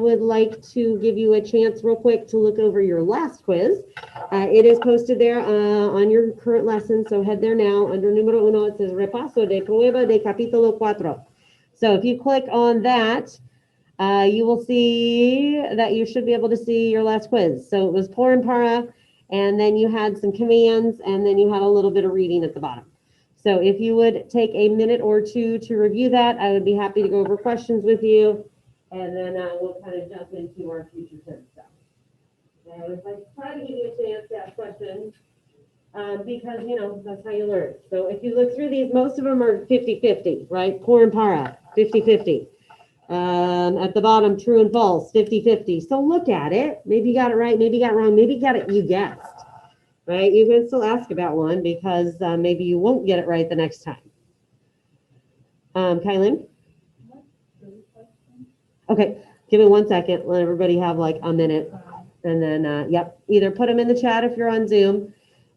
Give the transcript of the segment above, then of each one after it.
would like to give you a chance real quick to look over your last quiz. It is posted there on your current lesson, so head there now. Under número uno, it says Repaso de Prueba de Capítulo 4. So if you click on that, you will see that you should be able to see your last quiz. So it was por and para, and then you had some commands, and then you had a little bit of reading at the bottom. So if you would take a minute or two to review that, I would be happy to go over questions with you, and then we'll kind of jump into our future tense stuff. I would like to try to give you a chance to ask questions because, you know, that's how you learn. So if you look through these, most of them are 50-50, right? Por and para, 50-50. At the bottom, true and false, 50-50. So look at it. Maybe you got it right, maybe you got it wrong, maybe you got it, you guessed, right? You can still ask about one because maybe you won't get it right the next time. Kylie? Okay, give me 1 second. Let everybody have like a minute. And then, yep, either put them in the chat if you're on Zoom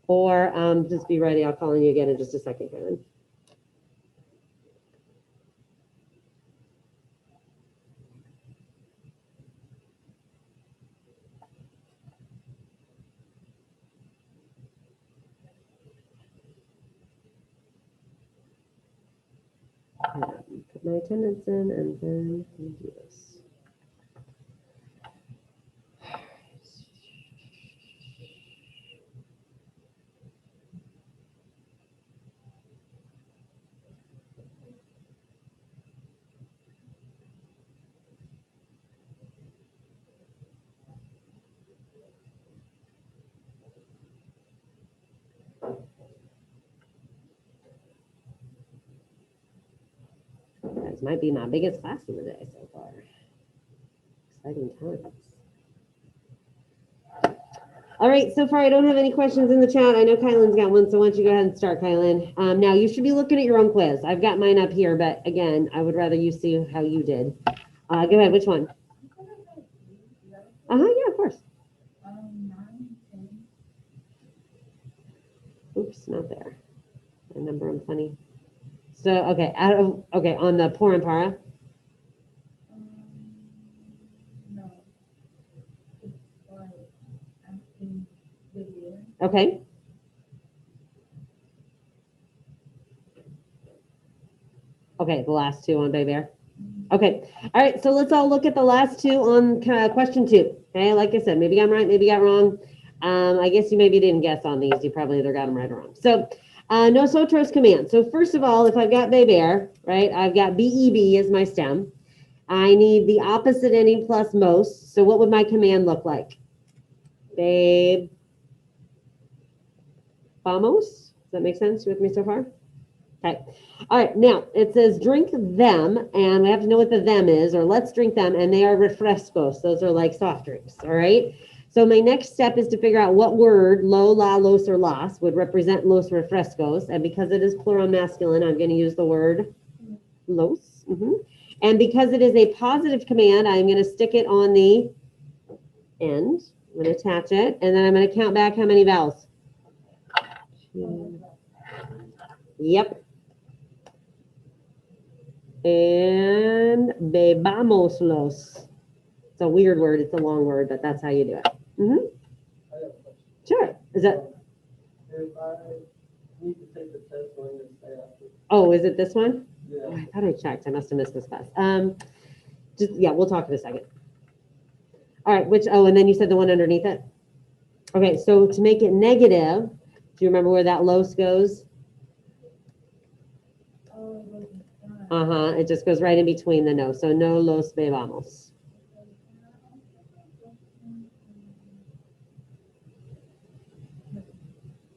or just be ready. I'll call on you again in just a second, Kylie. Put my attendance in and then we do this. This might be my biggest class of the day so far. Exciting times. All right, so far I don't have any questions in the chat. I know Kylan's got one, so why don't you go ahead and start, Kylan. Now you should be looking at your own quiz. I've got mine up here, but again, I would rather you see how you did. Go ahead, which one? Yeah, of course. Oops, not there. I number them funny. So, okay, on the por and para. Okay. Okay, the last two on Bear. Okay, all right, so let's all look at the last two on question 2. Okay, like I said, maybe I'm right, maybe I got wrong. I guess you maybe didn't guess on these. You probably either got them right or wrong. So, nosotros command. So first of all, if I've got beber, right, I've got BEB as my stem. I need the opposite ending plus most. So what would my command look like? Babe. Vamos? Does that make sense? You with me so far? Okay. All right. Now it says drink them, and we have to know what the them is, or let's drink them, and they are refrescos. Those are like soft drinks. All right. So my next step is to figure out what word, lo, la, los, or las, would represent los refrescos. And because it is plural masculine, I'm going to use the word los. And because it is a positive command, I'm going to stick it on the end. I'm going to attach it, and then I'm going to count back how many vowels. Yep. And bebamoslos. It's a weird word. It's a long word, but that's how you do it. Sure. Is that? If I need to take the test, when to stay after. Oh, is it this one? Yeah. Oh, I thought I checked. I must have missed this class. Yeah, we'll talk in a second. All right, and then you said the one underneath it? Okay, so to make it negative, do you remember where that los goes? It just goes right in between the no. So no los bebamos.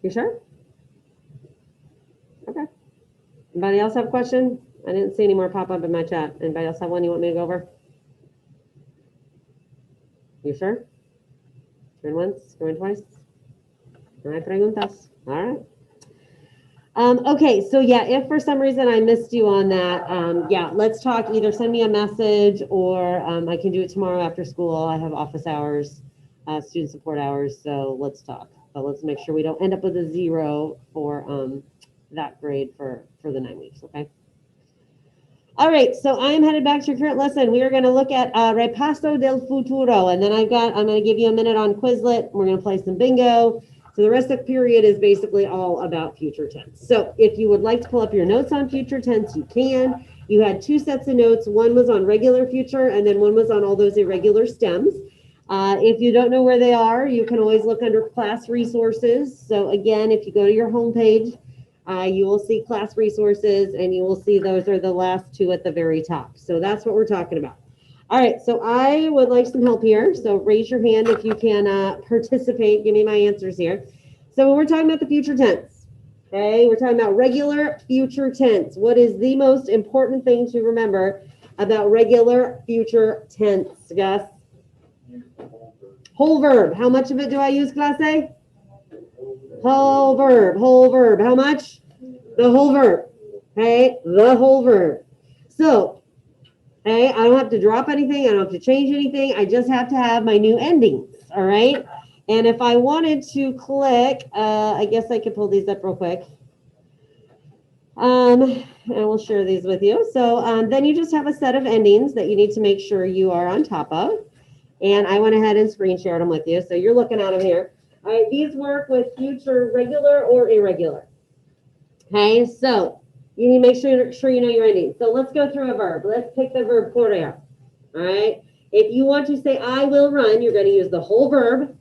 You sure? Okay. Anybody else have a question? I didn't see any more pop up in my chat. Anybody else have one you want me to go over? You sure? Going once, going twice? No hay preguntas. All right. Okay, so yeah, if for some reason I missed you on that, yeah, let's talk. Either send me a message or I can do it tomorrow after school. I have office hours, student support hours, so let's talk. But let's make sure we don't end up with a 0 for that grade for the 9 weeks, okay? All right, so I am headed back to your current lesson. We are going to look at Repaso del Futuro, and then I'm going to give you a minute on Quizlet. We're going to play some bingo. So the rest of the period is basically all about future tense. So if you would like to pull up your notes on future tense, you can. You had two sets of notes. One was on regular future, and then one was on all those irregular stems. If you don't know where they are, you can always look under class resources. So again, if you go to your homepage, you will see class resources, and you will see those are the last two at the very top. So that's what we're talking about. All right, so I would like some help here. So raise your hand if you can participate. Give me my answers here. So when we're talking about the future tense, okay, we're talking about regular future tense. What is the most important thing to remember about regular future tense, Gus? Whole verb. How much of it do I use, class A? Whole verb. Whole verb. How much? The whole verb. Okay, the whole verb. So, okay, I don't have to drop anything. I don't have to change anything. I just have to have my new endings. All right. And if I wanted to click, I guess I could pull these up real quick. And we'll share these with you. So then you just have a set of endings that you need to make sure you are on top of. And I went ahead and screen shared them with you. So you're looking at them here. All right, these work with future regular or irregular. Okay, so you need to make sure you know your endings. So let's go through a verb. Let's pick the verb correr. All right, if you want to say I will run, you're going to use the whole verb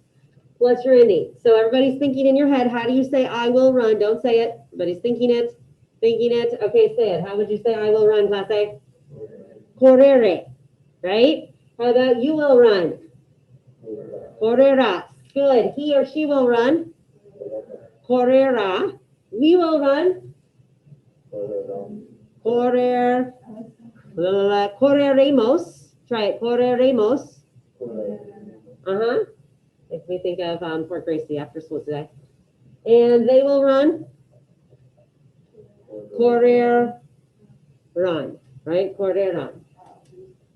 plus your ending. So everybody's thinking in your head, how do you say I will run? Don't say it. Everybody's thinking it. Okay, say it. How would you say I will run, class A? Correre, right? How about you will run? Correrás. Good. He or she will run. Correrá. We will run. Correremos. Try it. Correremos. Makes me think of Fort Gracie after school today. And they will run. Correr run. Right? Correr run.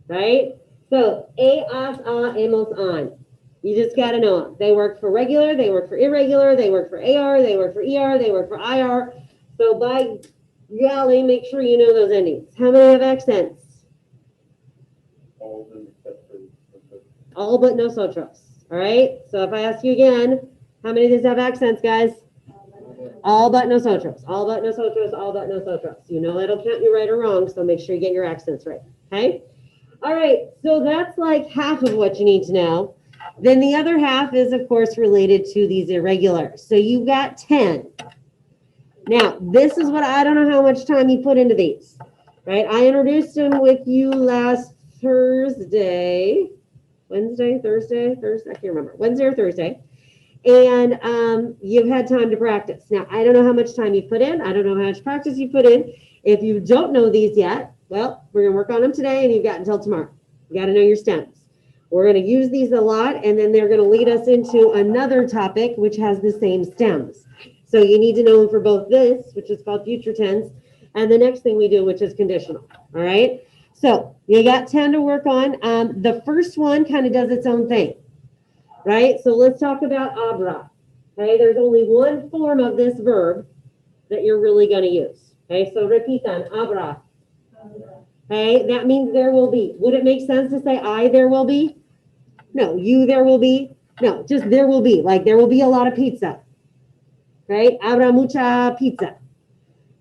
Right? So, hemos on. You just got to know them. They work for regular, they work for irregular, they work for AR, they work for ER, they work for IR. So by golly, make sure you know those endings. How many have accents? All but nosotros. All right. So if I ask you again, how many of these have accents, guys? All but nosotros. All but nosotros. All but nosotros. You know it'll count you right or wrong, so make sure you get your accents right. Okay. All right. So that's like half of what you need to know. Then the other half is, of course, related to these irregulars. So you've got 10. Now, this is what I don't know how much time you put into these, right? I introduced them with you last Thursday, Thursday, I can't remember, Wednesday or Thursday. And you've had time to practice. Now, I don't know how much time you put in. I don't know how much practice you put in. If you don't know these yet, well, we're going to work on them today, and you've got until tomorrow. You got to know your stems. We're going to use these a lot, and then they're going to lead us into another topic, which has the same stems. So you need to know them for both this, which is called future tense, and the next thing we do, which is conditional. All right. So you got 10 to work on. The first one kind of does its own thing, right? So let's talk about abra. Okay. There's only one form of this verb that you're really going to use. Okay. So repitan, abra. Okay. That means there will be. Would it make sense to say I, there will be? No. You, there will be? No, just there will be. Like there will be a lot of pizza. Right? Habrá mucha pizza.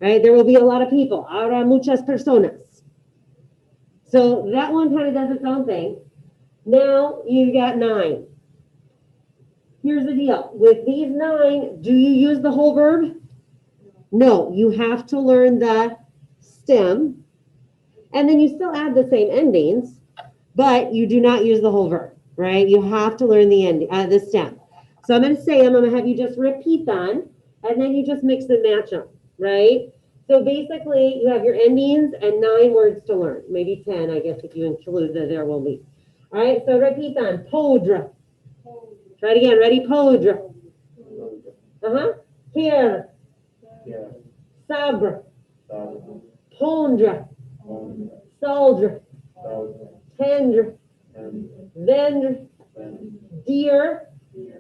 Right? There will be a lot of people. Habrá muchas personas. So that one kind of does its own thing. Now you got 9. Here's the deal. With these 9, do you use the whole verb? No, you have to learn the stem. And then you still add the same endings, but you do not use the whole verb, right? You have to learn the the stem. So I'm going to say, I'm going to have you just repeat on, and then you just mix and match them, right? So basically, you have your endings and 9 words to learn. Maybe 10, I guess, if you include the there will be. All right, so repeat on. Podre. Try it again. Ready? Podre. Here. Sabre. Pondre. Soldier. Tender. Vendre. Deer.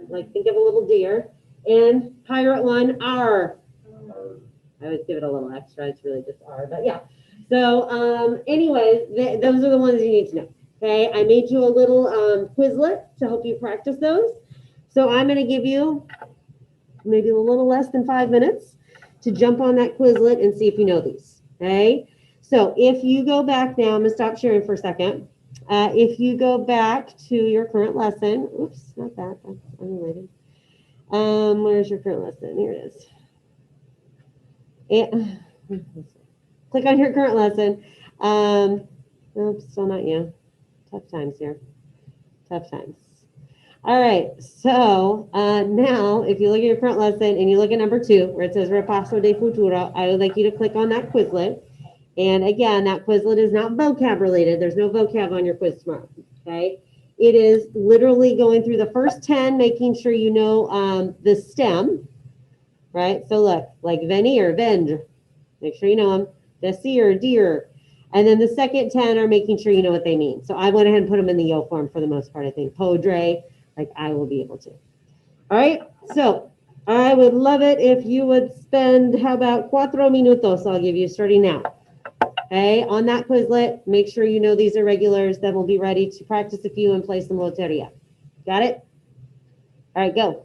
Like think of a little deer. And pirate one, R. I always give it a little extra. It's really just R, but yeah. So, anyways, those are the ones you need to know. Okay, I made you a little Quizlet to help you practice those. So I'm going to give you maybe a little less than 5 minutes to jump on that Quizlet and see if you know these. Okay, so if you go back now, I'm going to stop sharing for a second. If you go back to your current lesson, oops, not that, that's unrelated. Where's your current lesson? Here it is. And, click on your current lesson. Oops, still not you. Tough times here. Tough times. All right, so now if you look at your current lesson and you look at number 2 where it says Repaso de Futuro, I would like you to click on that Quizlet. And again, that Quizlet is not vocab related. There's no vocab on your quiz tomorrow, okay? It is literally going through the first 10, making sure you know the stem, right? So look, like venir, vend, make sure you know them. Desir, deer. And then the second 10 are making sure you know what they mean. So I went ahead and put them in the yo form for the most part, I think. Podre, like I will be able to. All right, so I would love it if you would spend, how about 4 minutos I'll give you starting now. Okay, on that Quizlet, make sure you know these irregulars, then we'll be ready to practice a few and play some loteria. Got it? All right, go.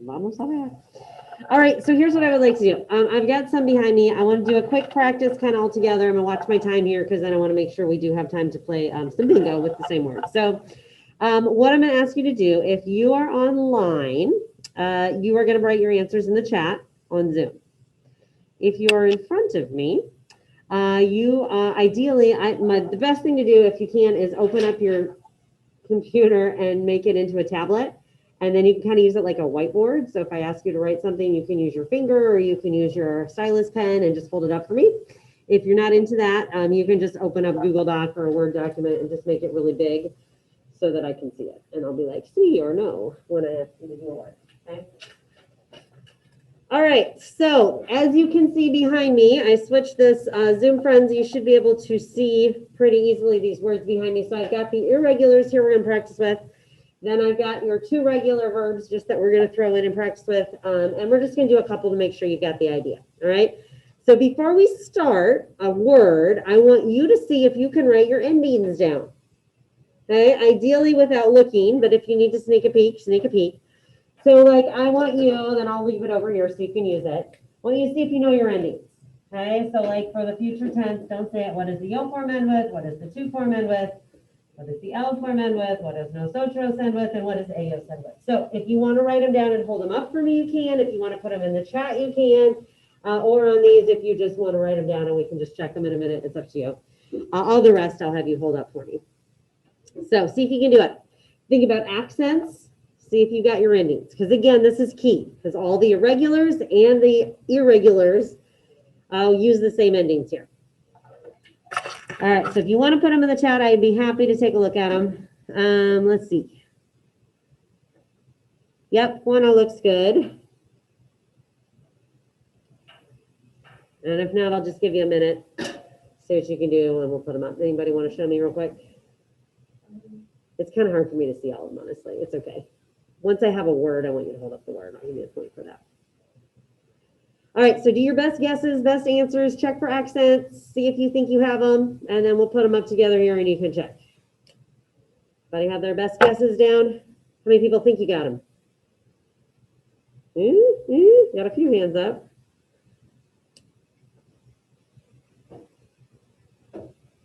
Vamos a ver. All right, so here's what I would like to do. I've got some behind me. I want to do a quick practice kind of all together. I'm gonna watch my time here because then I want to make sure we do have time to play some bingo with the same word. So what I'm gonna ask you to do, if you are online, you are gonna write your answers in the chat on Zoom. If you are in front of me, ideally, the best thing to do if you can is open up your computer and make it into a tablet. And then you can kind of use it like a whiteboard. So if I ask you to write something, you can use your finger or you can use your stylus pen and just hold it up for me. If you're not into that, you can just open up Google Doc or a Word document and just make it really big so that I can see it. And I'll be like, see or no when I ask you to do a word. Okay. All right, so as you can see behind me, I switched this Zoom friends. You should be able to see pretty easily these words behind me. So I've got the irregulars here we're going to practice with. Then I've got your 2 regular verbs just that we're going to throw in and practice with. And we're just going to do a couple to make sure you got the idea. All right. So before we start a word, I want you to see if you can write your endings down. Okay. Ideally without looking, but if you need to sneak a peek, sneak a peek. So like I want you, then I'll leave it over here so you can use it. I want you to see if you know your endings. Okay. So like for the future tense, don't say it. What is the yo form end with? What is the to form end with? What is the L form end with? What is nosotros end with? And what is ellos end with? So if you want to write them down and hold them up for me, you can. If you want to put them in the chat, you can. Or on these, if you just want to write them down and we can just check them in a minute, it's up to you. All the rest I'll have you hold up for me. So see if you can do it. Think about accents. See if you got your endings. Because again, this is key. Because all the irregulars and the irregulars, I'll use the same endings here. All right, so if you want to put them in the chat, I'd be happy to take a look at them. Let's see. Yep, Juana looks good. And if not, I'll just give you a minute. See what you can do, and we'll put them up. Anybody want to show me real quick? It's kind of hard for me to see all of them, honestly. It's okay. Once I have a word, I want you to hold up the word. I'll give you a point for that. All right, so do your best guesses, best answers, check for accents, see if you think you have them, and then we'll put them up together here and you can check. Everybody have their best guesses down? How many people think you got them? Got a few hands up.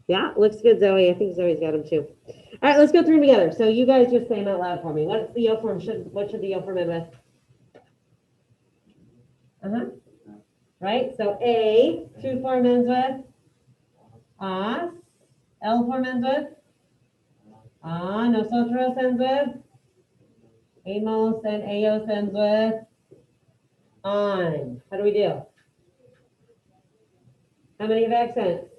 Yeah, looks good, Zoe. I think Zoe's got them too. All right, let's go through them together. So you guys just say them out loud for me. What's the yo form? What should the yo form end with? Right, so A, to form ends with as. L form ends with nosotros ends with amos, and ellos ends with On. How do we do? How many have accents?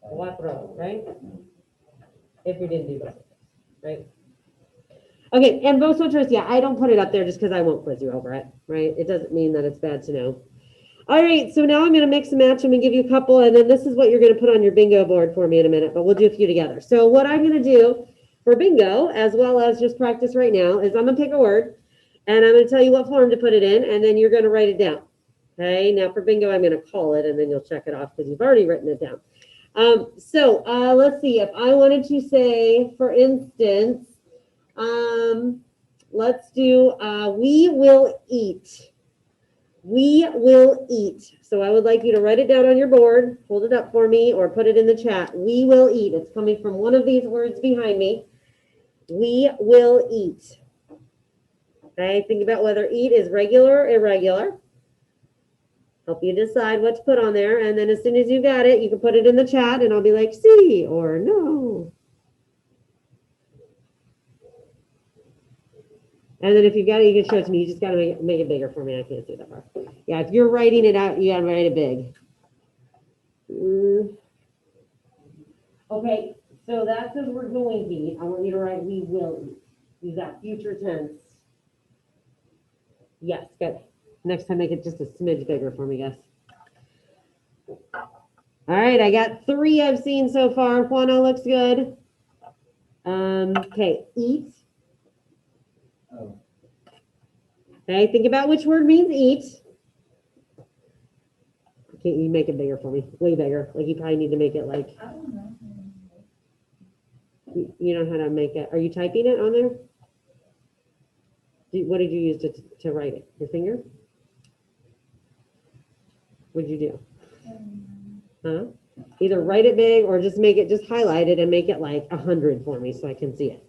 Cuatro, right? If you didn't do that, right? Okay, and vosotros, yeah, I don't put it up there just because I won't quiz you over it, right? It doesn't mean that it's bad to know. All right, so now I'm going to mix and match them and give you a couple, and then this is what you're going to put on your bingo board for me in a minute, but we'll do a few together. So what I'm going to do for bingo, as well as just practice right now, is I'm going to pick a word, and I'm going to tell you what form to put it in, and then you're going to write it down. Okay, now for bingo, I'm going to call it, and then you'll check it off because you've already written it down. Let's see, if I wanted to say, for instance, let's do, we will eat. We will eat. So I would like you to write it down on your board, hold it up for me, or put it in the chat. We will eat. It's coming from one of these words behind me. We will eat. Okay, think about whether eat is regular or irregular. Help you decide what to put on there. And then as soon as you got it, you can put it in the chat and I'll be like, see or no. And then if you got it, you can show it to me. You just got to make it bigger for me. I can't see that far. Yeah, if you're writing it out, you got to write it big. Okay, so that says we're going to eat. I want you to write we will eat. Use that future tense. Yes, good. Next time, make it just a smidge bigger for me, guys. All right, I got 3 I've seen so far. Juana looks good. Okay, eat. Oh. Okay, think about which word means eat. Okay, you make it bigger for me, way bigger. Like you probably need to make it like. I don't know. You know how to make it. Are you typing it on there? What did you use to write it? Your finger? What did you do? Huh? Either write it big or just make it, just highlight it and make it like 100 for me so I can see it.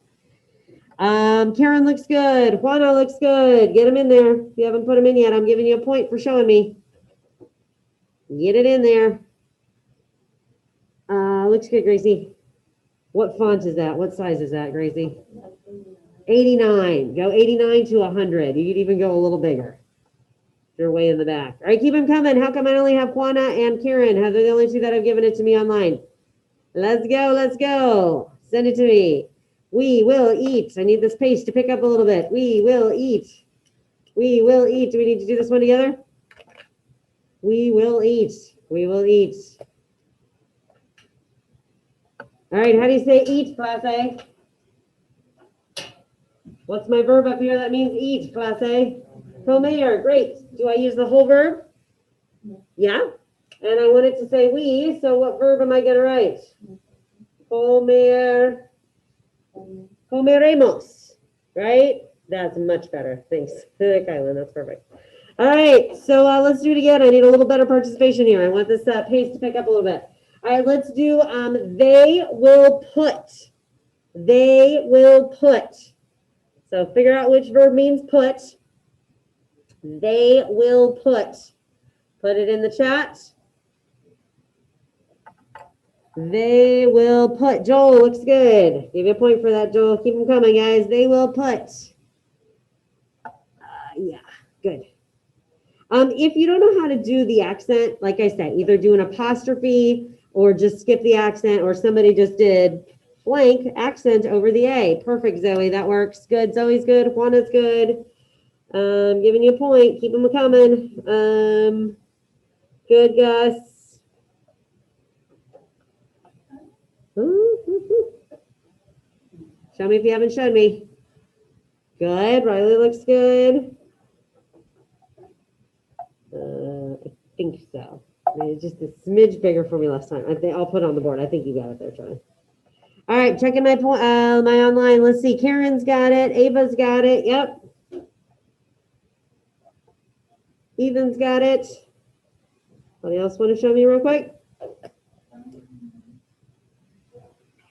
Karen looks good. Juana looks good. Get them in there. If you haven't put them in yet, I'm giving you a point for showing me. Get it in there. Looks good, Gracie. What font is that? What size is that, Gracie? 89. Go 89 to 100. You could even go a little bigger. You're way in the back. All right, keep them coming. How come I only have Juana and Karen? They're the only 2 that have given it to me online. Let's go. Let's go. Send it to me. We will eat. I need this pace to pick up a little bit. We will eat. We will eat. Do we need to do this one together? We will eat. We will eat. All right, how do you say eat, class A? What's my verb up here that means eat, class A? Comer, great. Do I use the whole verb? Yeah. And I want it to say we, so what verb am I going to write? Comer. Comeremos, right? That's much better. Thanks, Kylan. That's perfect. All right, so let's do it again. I need a little better participation here. I want this pace to pick up a little bit. All right, let's do they will put. They will put. So figure out which verb means put. They will put. Put it in the chat. They will put. Joel looks good. Give you a point for that, Joel. Keep them coming, guys. They will put. Yeah, good. If you don't know how to do the accent, like I said, either do an apostrophe or just skip the accent, or somebody just did blank accent over the A. Perfect, Zoe. That works. Good. Zoe's good. Juana's good. Giving you a point. Keep them coming. Good, Gus. Show me if you haven't shown me. Good. Riley looks good. I think so. It's just a smidge bigger for me last time. I think I'll put it on the board. I think you got it there, Charlie. All right, checking my point. My online. Let's see. Karen's got it. Ava's got it. Yep. Ethan's got it. Anybody else want to show me real quick?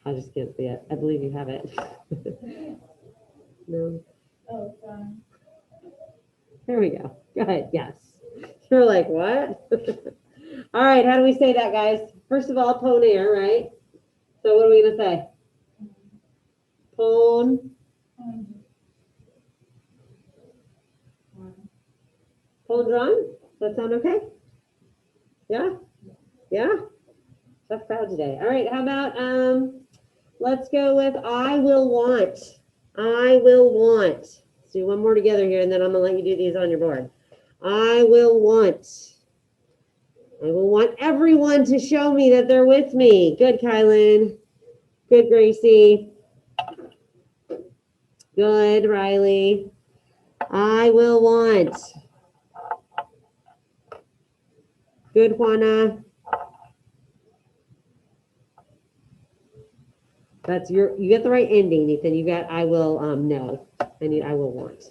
I just can't see it. I believe you have it. No. Oh, fine. There we go. Good. Yes. You're like, what? All right. How do we say that, guys? First of all, poner, right? So what are we going to say? Pon. Hold on. Does that sound okay? Yeah? Yeah? Tough crowd today. All right, how about let's go with I will want. I will want. Let's do one more together here and then I'm gonna let you do these on your board. I will want. I will want everyone to show me that they're with me. Good, Kylan. Good, Gracie. Good, Riley. I will want. Good, Juana. That's you get the right ending, Ethan. You got I will no. I need I will want.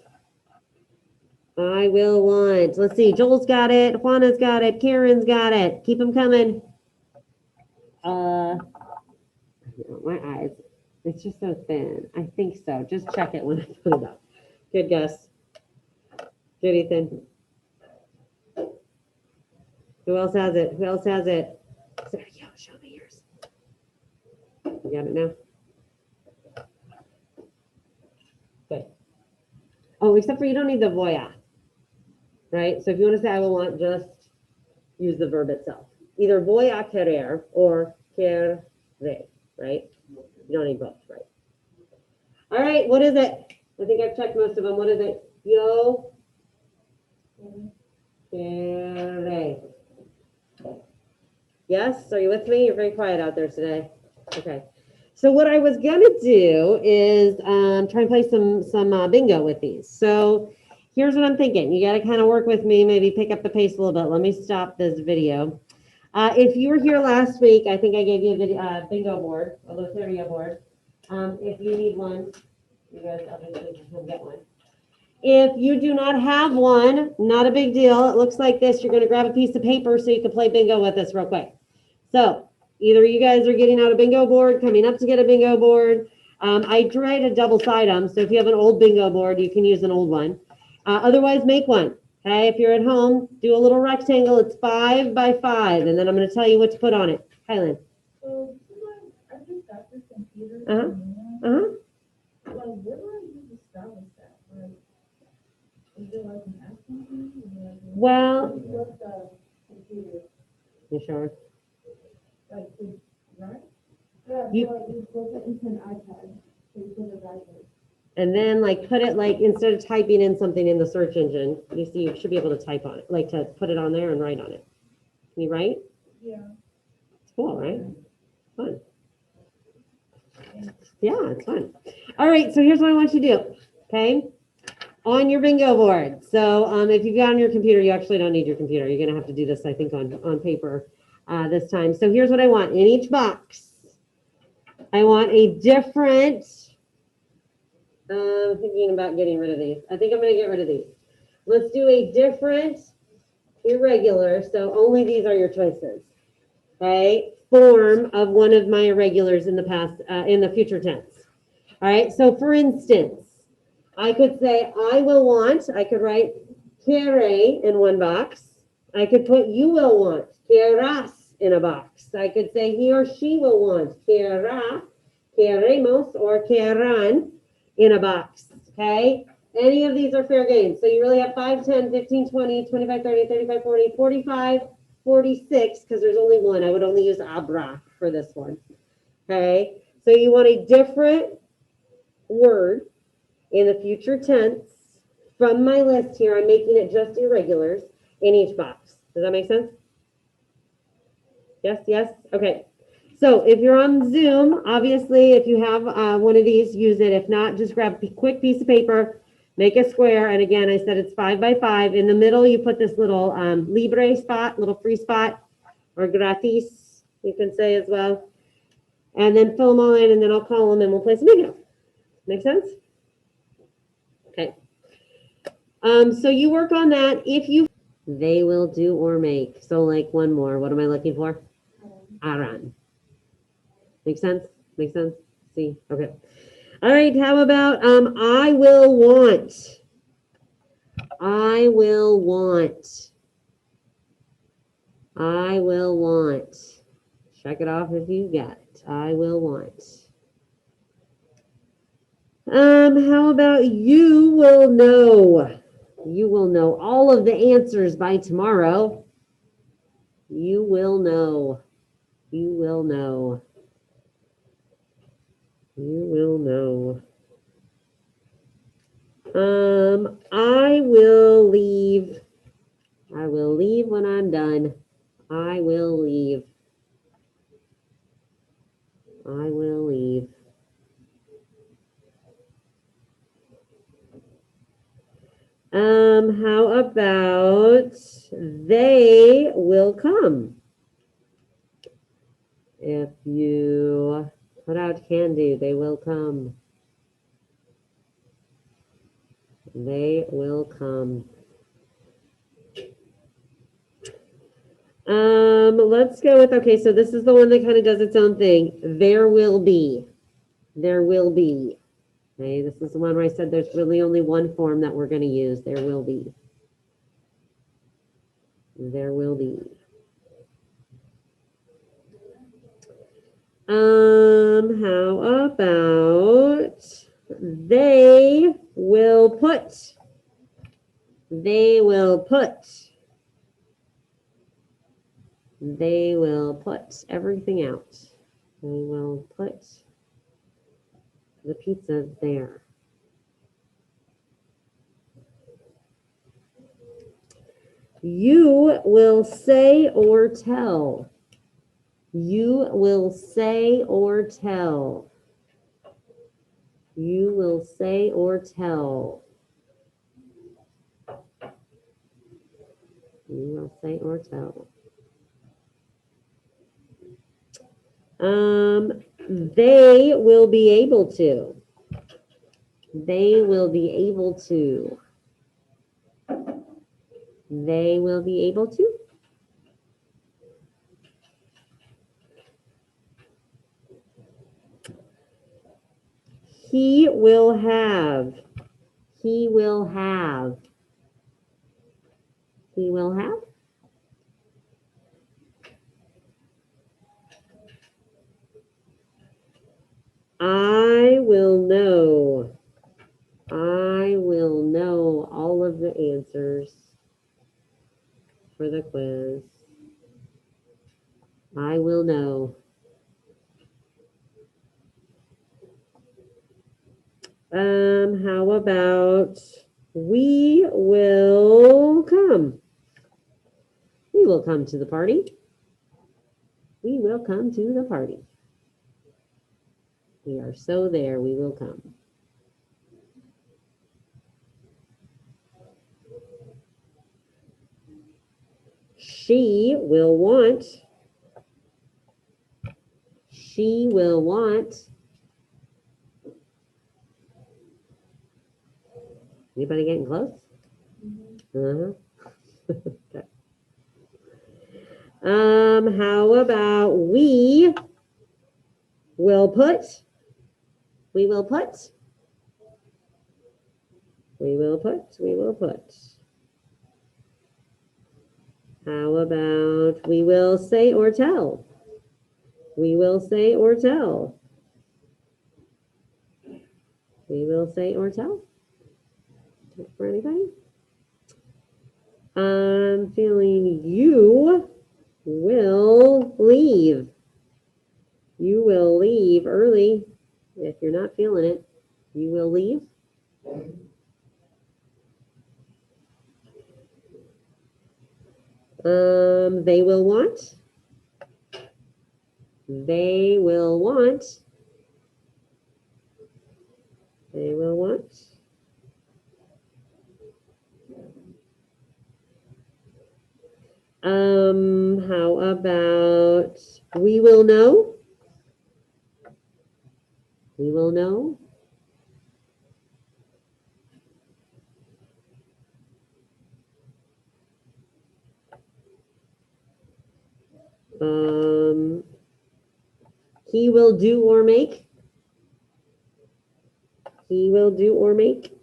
I will want. Let's see. Joel's got it. Juana's got it. Karen's got it. Keep them coming. My eyes. It's just so thin. I think so. Just check it when I put it up. Good guess. Good, Ethan. Who else has it? Who else has it? There you go. Show me yours. You got it now? Good. Oh, except for you don't need the voya. Right? So if you want to say I will want, just use the verb itself. Either voy a querer or querré, right? You don't need both, right? All right, what is it? I think I've checked most of them. What is it? Yo querré. Yes? Are you with me? You're very quiet out there today. Okay. So what I was gonna do is try and play some bingo with these. So here's what I'm thinking. You got to kind of work with me, maybe pick up the pace a little bit. Let me stop this video. If you were here last week, I think I gave you a video, bingo board, a loteria board. If you need one, you guys obviously can get one. If you do not have one, not a big deal. It looks like this. You're going to grab a piece of paper so you can play bingo with us real quick. So either you guys are getting out a bingo board, coming up to get a bingo board. I tried to double side them. So if you have an old bingo board, you can use an old one. Otherwise, make one. Okay, if you're at home, do a little rectangle. It's 5 by 5, and then I'm going to tell you what to put on it. Kylan. So, I just got this computer. Uh-huh. Like, where do I use the stylus at? Like, is it like an app something? Well, What's the computer? you sure? Like, right? Yeah, You- so like, you put it into an iPad. So you put it right there. And then like put it like instead of typing in something in the search engine, you see you should be able to type on it, like to put it on there and write on it. Can you write? Yeah. It's cool, right? Fun. Yeah, it's fun. All right, so here's what I want you to do. Okay. On your bingo board. So if you've got on your computer, you actually don't need your computer. You're gonna have to do this, I think, on paper this time. So here's what I want. In each box, I want a different. I'm thinking about getting rid of these. I think I'm going to get rid of these. Let's do a different irregular. So only these are your choices. Okay. Form of one of my irregulars in the past, in the future tense. All right. So for instance, I could say I will want, I could write querré in one box. I could put you will want, querrás in a box. I could say he or she will want, querrá, querremos, or querrán in a box, okay? Any of these are fair game. So you really have 5, 10, 15, 20, 25, 30, 35, 40, 45, 46, because there's only one. I would only use abra for this one, okay? So you want a different word in the future tense from my list here. I'm making it just irregulars in each box. Does that make sense? Yes, yes? Okay. So if you're on Zoom, obviously, if you have one of these, use it. If not, just grab a quick piece of paper, make a square. And again, I said it's 5 by 5. In the middle, you put this little libre spot, little free spot, or gratis, you can say as well. And then fill them all in, and then I'll call them, and we'll play some bingo. Make sense? Okay. So you work on that. If you, they will do or make. So like one more. What am I looking for? Aran. Make sense? Make sense? See? Okay. All right. How about I will want. I will want. I will want. Check it off if you got it. I will want. How about you will know? You will know all of the answers by tomorrow. You will know. You will know. You will know. I will leave. I will leave when I'm done. I will leave. I will leave. How about they will come? If you put out can do, they will come. They will come. Let's go with, okay, so this is the one that kind of does its own thing. There will be. There will be. Okay, this is the one where I said there's really only one form that we're going to use. There will be. There will be. How about they will put. They will put. They will put everything out. They will put the pizza there. You will say or tell. You will say or tell. You will say or tell. You will say or tell. They will be able to. They will be able to. They will be able to. He will have. He will have. He will have. I will know. I will know all of the answers for the quiz. I will know. How about we will come? We will come to the party. We will come to the party. We are so there. We will come. She will want. She will want. Anybody getting close? Uh-huh. Okay. How about we will put. We will put. We will put. We will put. How about we will say or tell? We will say or tell. We will say or tell. For anybody? I'm feeling you will leave. You will leave early. If you're not feeling it, you will leave. They will want. They will want. They will want. How about we will know? We will know. He will do or make. He will do or make.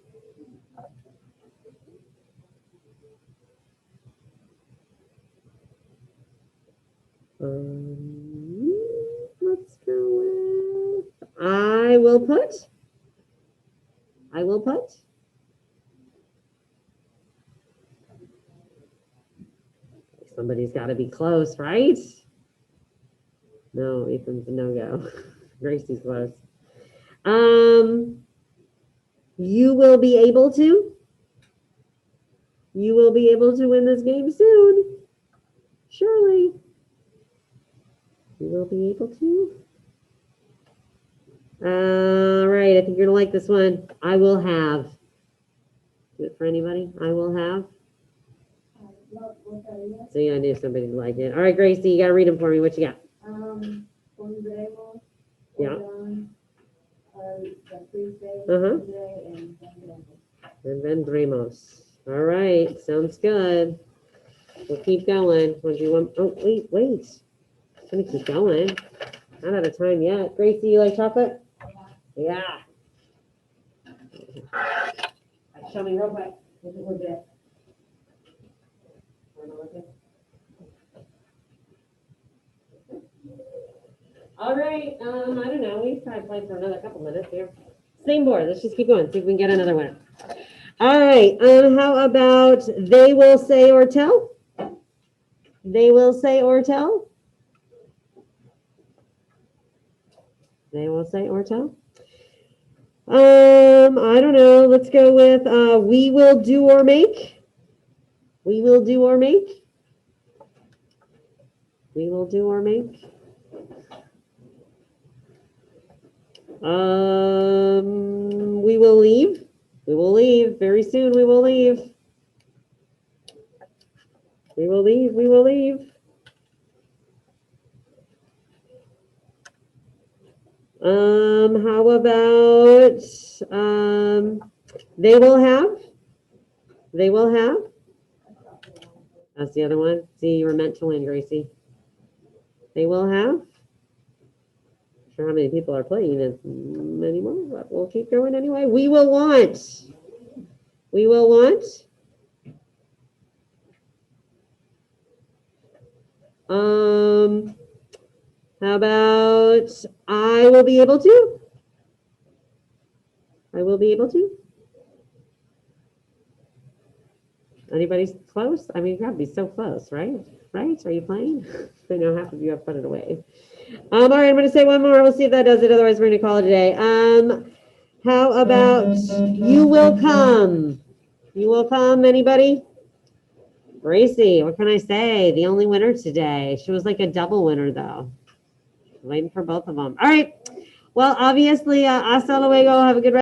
Let's go with I will put. I will put. Somebody's got to be close, right? No, Ethan's a no-go. Gracie's close. You will be able to. You will be able to win this game soon. Surely. You will be able to. All right, I think you're gonna like this one. I will have. Is it for anybody? I will have. So yeah, I knew somebody would like it. All right, Gracie, you gotta read them for me. What you got? Pondremos. Yeah. Oirán, Caprice, Uh-huh. and vendremos. And vendremos. All right, sounds good. We'll keep going. What do you want? Oh, wait. I'm gonna keep going. Not out of time yet. Gracie, you like chocolate? Yeah. Show me real quick. Look at it. All right, I don't know. We probably play for another couple minutes here. Same board. Let's just keep going. See if we can get another one. All right. How about they will say or tell? They will say or tell. They will say or tell. I don't know. Let's go with we will do or make. We will do or make. We will do or make. We will leave. We will leave very soon. We will leave. We will leave. We will leave. How about they will have? They will have. That's the other one. See, you were meant to win, Gracie. They will have. Not sure how many people are playing it anymore, but we'll keep going anyway. We will want. We will want. How about I will be able to? I will be able to. Anybody's close? I mean, you gotta be so close, right? Right? Are you playing? I know half of you have put it away. All right, I'm gonna say one more. We'll see if that does it. Otherwise, we're gonna call it a day. How about you will come? You will come, anybody? Gracie, what can I say? The only winner today. She was like a double winner, though. Waiting for both of them. All right. Well, obviously, hasta luego. Have a good rest.